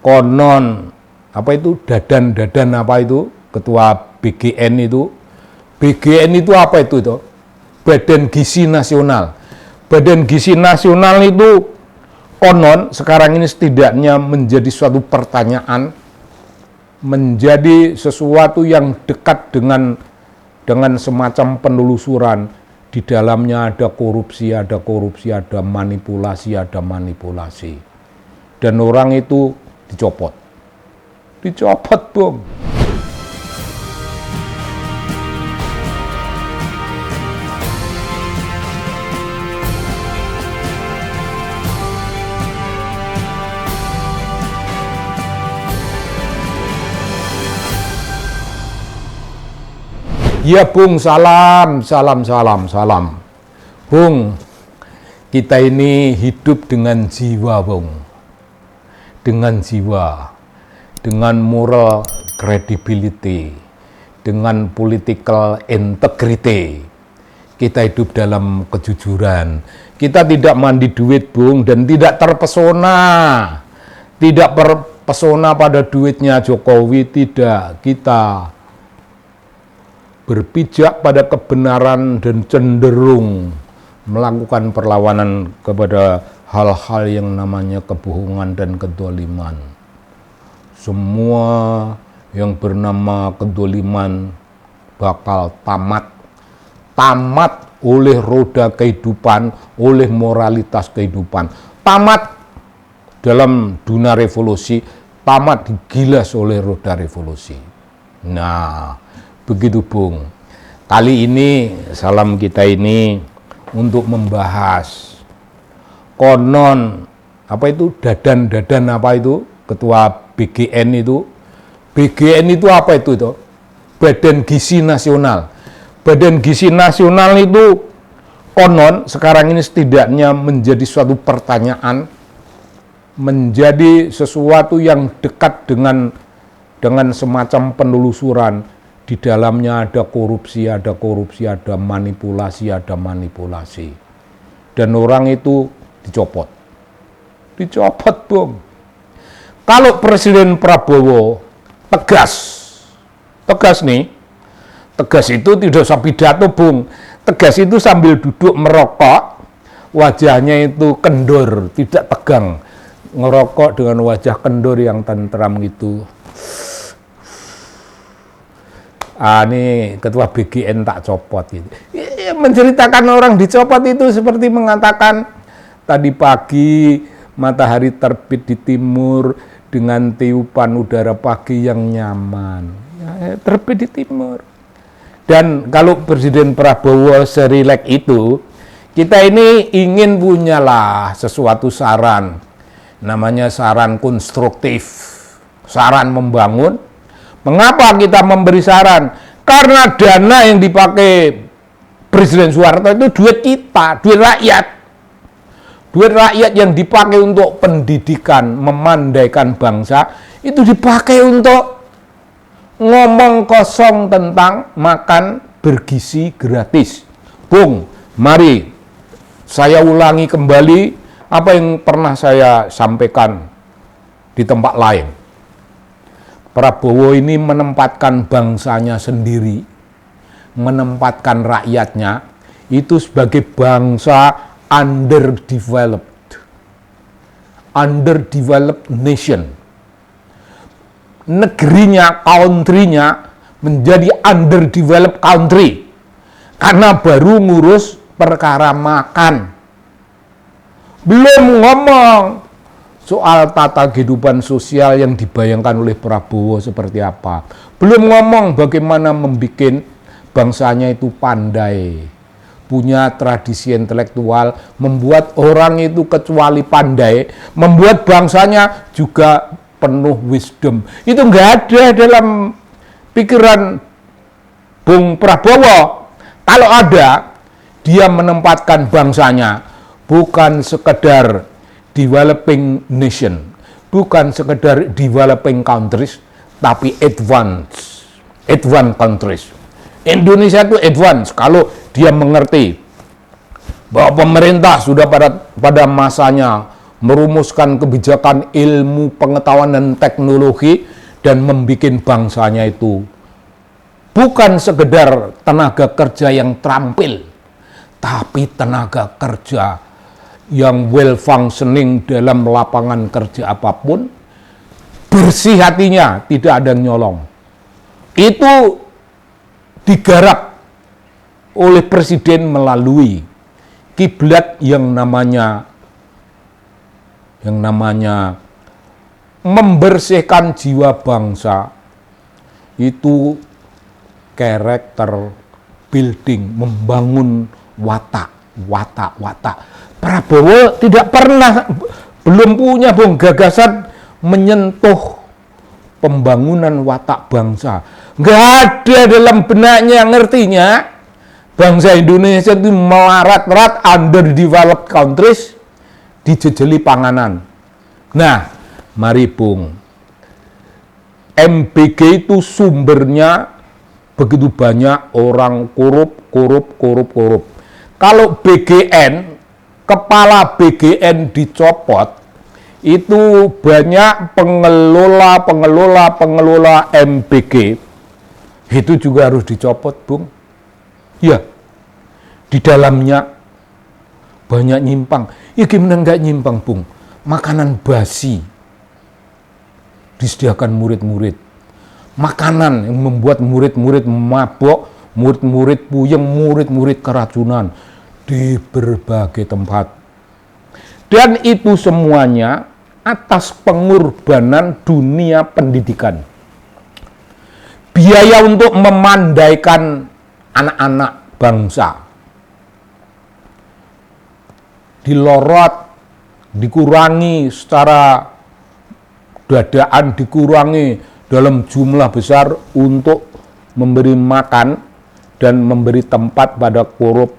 konon apa itu dadan apa itu ketua BGN itu apa itu Badan Gizi Nasional. Badan Gizi Nasional itu konon sekarang ini setidaknya menjadi suatu pertanyaan, menjadi sesuatu yang dekat dengan semacam penelusuran. Di dalamnya ada korupsi, ada manipulasi, dan orang itu dicopot, Bung. Ya Bung, salam. Bung, kita ini hidup dengan jiwa, Bung. Dengan jiwa, dengan moral credibility, dengan political integrity. Kita hidup dalam kejujuran. Kita tidak mandi duit, Bung, dan tidak terpesona. Tidak terpesona pada duitnya Jokowi, tidak. Kita berpijak pada kebenaran dan cenderung melakukan perlawanan kepada hal-hal yang namanya kebohongan dan kedoliman. Semua yang bernama kedoliman bakal tamat oleh roda kehidupan, oleh moralitas kehidupan. Tamat dalam dunia revolusi, tamat digilas oleh roda revolusi. Nah, begitu Bung. Kali ini salam kita ini untuk membahas konon apa itu dadan apa itu ketua BGN itu. BGN itu apa itu? Badan Gizi Nasional. Badan Gizi Nasional itu konon sekarang ini setidaknya menjadi suatu pertanyaan, menjadi sesuatu yang dekat dengan semacam penelusuran. Di dalamnya ada korupsi, ada manipulasi, dan orang itu dicopot, Bung. Kalau Presiden Prabowo tegas itu tidak usah pidato, Bung. Tegas itu sambil duduk merokok, wajahnya itu kendor, tidak tegang, ngerokok dengan wajah kendor yang tentram gitu. Ini ketua BGN tak copot gitu. Menceritakan orang dicopot itu seperti mengatakan tadi pagi matahari terbit di timur dengan tiupan udara pagi yang nyaman. Terbit di timur. Dan kalau Presiden Prabowo serilek itu, kita ini ingin punyalah sesuatu saran. Namanya saran konstruktif, saran membangun. Mengapa kita memberi saran? Karena dana yang dipakai Presiden Soeharto itu duit kita, duit rakyat. Duit rakyat yang dipakai untuk pendidikan, memandaikan bangsa, itu dipakai untuk ngomong kosong tentang makan bergizi gratis. Bung, mari saya ulangi kembali apa yang pernah saya sampaikan di tempat lain. Prabowo ini menempatkan bangsanya sendiri, menempatkan rakyatnya itu sebagai bangsa underdeveloped nation. Negerinya, country-nya menjadi underdeveloped country karena baru ngurus perkara makan. Belum ngomong soal tata kehidupan sosial yang dibayangkan oleh Prabowo seperti apa. Belum ngomong bagaimana membuat bangsanya itu pandai, punya tradisi intelektual, membuat orang itu kecuali pandai, membuat bangsanya juga penuh wisdom. Itu nggak ada dalam pikiran Bung Prabowo. Kalau ada, dia menempatkan bangsanya bukan sekedar developing nation, bukan sekedar developing countries, tapi advanced countries. Indonesia itu advance kalau dia mengerti bahwa pemerintah sudah pada masanya merumuskan kebijakan ilmu, pengetahuan, dan teknologi, dan membuat bangsanya itu bukan sekedar tenaga kerja yang terampil, tapi tenaga kerja yang well functioning dalam lapangan kerja apapun, bersih hatinya, tidak ada yang nyolong. Itu digarap oleh Presiden melalui kiblat yang namanya membersihkan jiwa bangsa. Itu karakter building, membangun watak. Prabowo tidak pernah, belum punya gagasan menyentuh pembangunan watak bangsa. Nggak ada dalam benaknya, ngertinya bangsa Indonesia itu melarat-rat, underdeveloped countries, dijejeli panganan. Nah, mari Bung, MBG itu sumbernya begitu banyak orang korup. Kalau BGN, kepala BGN dicopot, itu banyak pengelola MBG itu juga harus dicopot, Bung. Ya, di dalamnya banyak nyimpang. Ya gimana nggak nyimpang, Bung? Makanan basi disediakan murid-murid. Makanan yang membuat murid-murid mabok, murid-murid puyeng, murid-murid keracunan di berbagai tempat. Dan itu semuanya atas pengorbanan dunia pendidikan. Biaya untuk memandaikan anak-anak bangsa dilorot, dikurangi secara dadaan, dikurangi dalam jumlah besar untuk memberi makan dan memberi tempat pada korup.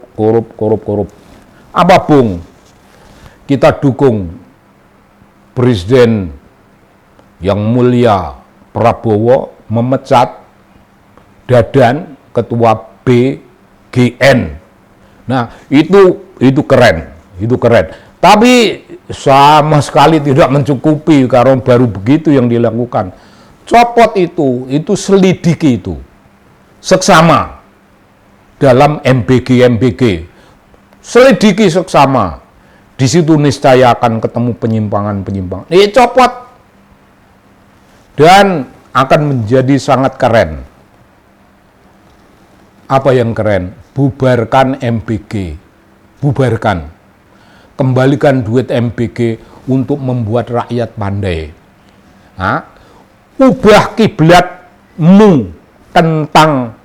Apa, Bung? Kita dukung Presiden yang mulia Prabowo memecat Dadan, ketua BGN. Nah, itu keren. Tapi sama sekali tidak mencukupi karena baru begitu yang dilakukan. Copot itu selidiki itu. Seksama dalam MBG. Selidiki seksama. Di situ niscaya akan ketemu penyimpangan. Copot. Dan akan menjadi sangat keren. Apa yang keren? Bubarkan MBG. Bubarkan. Kembalikan duit MBG untuk membuat rakyat pandai. Ubah kiblatmu tentang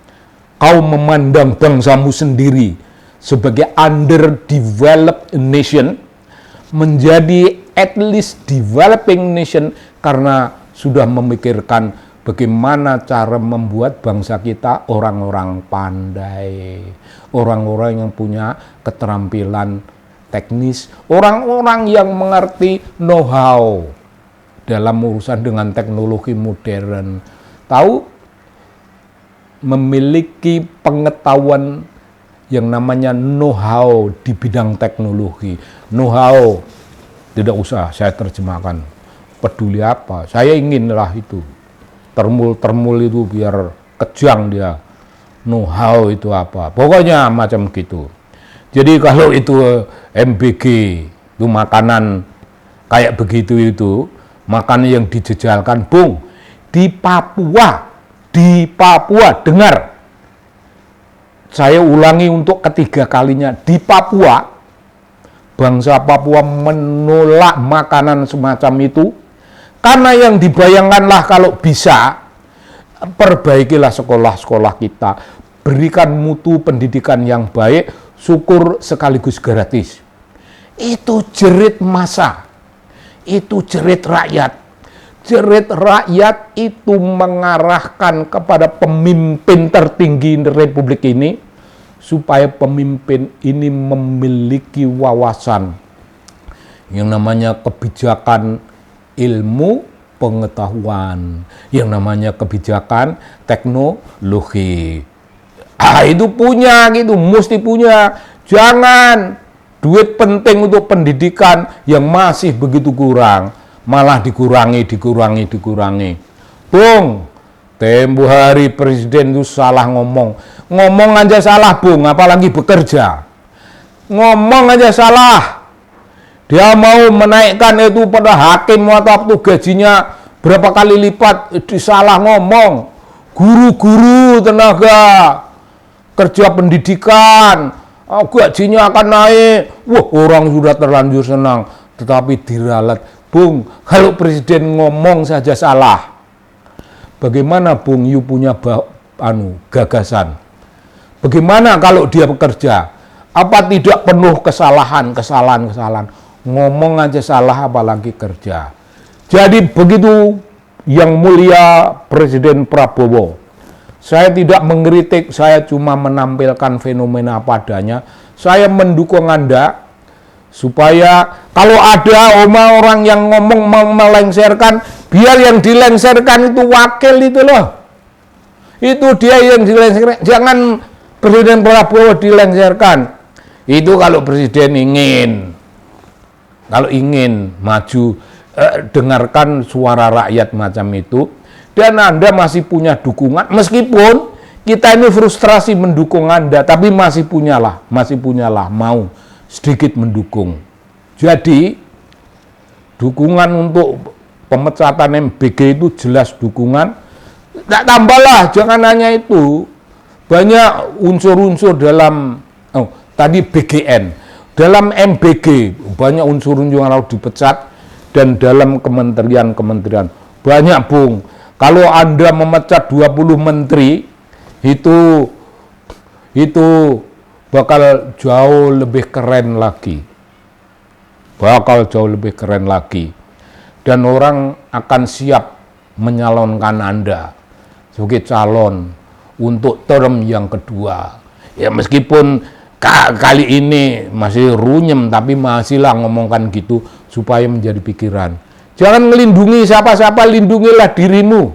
kau memandang bangsamu sendiri sebagai underdeveloped nation menjadi at least developing nation, karena sudah memikirkan bagaimana cara membuat bangsa kita orang-orang pandai, orang-orang yang punya keterampilan teknis, orang-orang yang mengerti know-how dalam urusan dengan teknologi modern, tahu memiliki pengetahuan yang namanya know-how di bidang teknologi. Know-how tidak usah saya terjemahkan. Peduli apa? Saya inginlah itu. Termul itu biar kejang dia. Know-how itu apa? Pokoknya macam gitu. Jadi kalau itu MBG itu makanan kayak begitu itu, makanan yang dijejalkan, Bung, di Papua, dengar. Saya ulangi untuk ketiga kalinya, di Papua, bangsa Papua menolak makanan semacam itu, karena yang dibayangkanlah kalau bisa, perbaikilah sekolah-sekolah kita, berikan mutu pendidikan yang baik, syukur sekaligus gratis. Itu jerit massa, itu jerit rakyat. Jerit rakyat itu mengarahkan kepada pemimpin tertinggi Republik ini, supaya pemimpin ini memiliki wawasan yang namanya kebijakan ilmu pengetahuan, yang namanya kebijakan teknologi. Itu punya gitu, mesti punya. Jangan duit penting untuk pendidikan yang masih begitu kurang, malah dikurangi. Bung, tempo hari presiden itu salah ngomong aja salah Bung, apalagi bekerja. Ngomong aja salah. Dia mau menaikkan itu pada hakim atau gajinya berapa kali lipat, salah ngomong. Guru-guru, tenaga kerja pendidikan, gajinya akan naik. Wah, orang sudah terlanjur senang, tetapi diralat. Bung, kalau presiden ngomong saja salah, bagaimana Bung Yu punya gagasan? Bagaimana kalau dia bekerja? Apa tidak penuh kesalahan? Ngomong aja salah, apalagi kerja. Jadi begitu yang mulia Presiden Prabowo. Saya tidak mengkritik, saya cuma menampilkan fenomena padanya. Saya mendukung Anda supaya kalau ada orang yang ngomong mau melengsarkan, biar yang dilengsarkan itu wakil itu loh. Itu dia yang dilengsarkan. Jangan Presiden Prabowo dilengsarkan. Itu kalau presiden ingin maju, dengarkan suara rakyat macam itu, dan Anda masih punya dukungan, meskipun kita ini frustrasi mendukung Anda, tapi masih punyalah mau sedikit mendukung. Jadi dukungan untuk pemecatan MBG itu jelas dukungan, tak tambahlah, jangan hanya itu, banyak unsur-unsur dalam tadi BGN, dalam MBG banyak unsur-unsur yang harus dipecat, dan dalam kementerian-kementerian banyak Bung. Kalau Anda memecat 20 menteri itu bakal jauh lebih keren lagi. Dan orang akan siap menyalonkan Anda sebagai calon untuk term yang kedua. Ya meskipun kali ini masih runyem, tapi masihlah ngomongkan gitu supaya menjadi pikiran. Jangan melindungi siapa-siapa, lindungilah dirimu.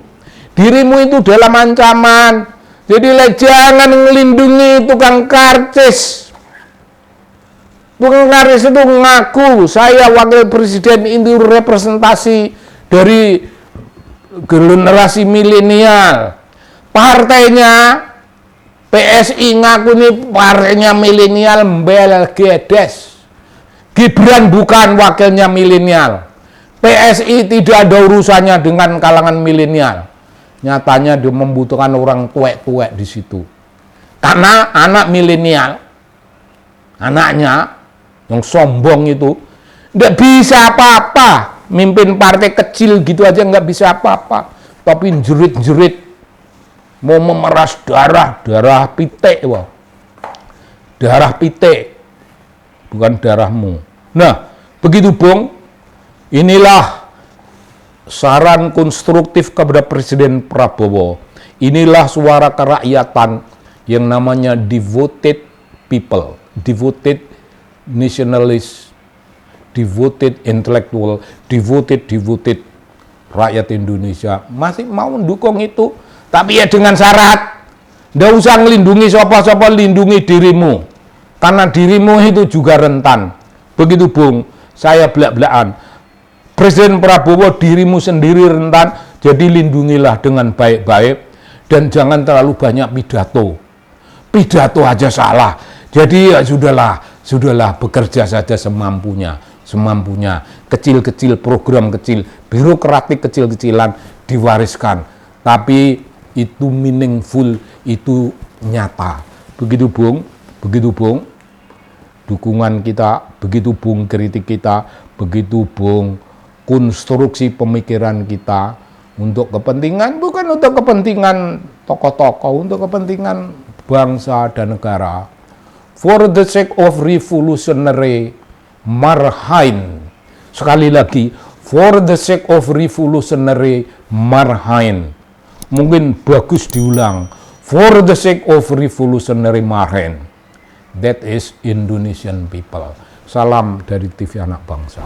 Dirimu itu dalam ancaman. Jadi jangan melindungi tukang karcis. Tukang karcis itu ngaku saya wakil presiden, itu representasi dari generasi milenial. Partainya PSI ngaku nih partainya milenial, mbel gedes. Gibran bukan wakilnya milenial. PSI tidak ada urusannya dengan kalangan milenial. Nyatanya dia membutuhkan orang tuek-tuek di situ. Karena anak milenial, anaknya yang sombong itu, nggak bisa apa-apa. Mimpin partai kecil gitu aja nggak bisa apa-apa. Tapi jerit-jerit. Mau memeras darah pitik, wah. Darah pitik, bukan darahmu. Nah, begitu Bung, inilah saran konstruktif kepada Presiden Prabowo. Inilah suara kerakyatan yang namanya devoted people, devoted nationalist, devoted intellectual, devoted rakyat Indonesia. Masih mau mendukung itu. Tapi ya dengan syarat, nggak usah melindungi siapa-siapa, lindungi dirimu. Karena dirimu itu juga rentan. Begitu Bung, saya belak-belakan. Presiden Prabowo, dirimu sendiri rentan, jadi lindungilah dengan baik-baik. Dan jangan terlalu banyak pidato. Pidato aja salah. Jadi ya sudahlah bekerja saja semampunya. Kecil-kecil, program kecil, birokratik kecil-kecilan diwariskan. Tapi itu meaningful, itu nyata. Begitu Bung, dukungan kita, begitu Bung kritik kita, begitu Bung konstruksi pemikiran kita untuk kepentingan, bukan untuk kepentingan tokoh-tokoh, untuk kepentingan bangsa dan negara. For the sake of revolutionary marhain. Sekali lagi, for the sake of revolutionary marhain. Mungkin bagus diulang. For the sake of revolutionary marhain. That is Indonesian people. Salam dari TV Anak Bangsa.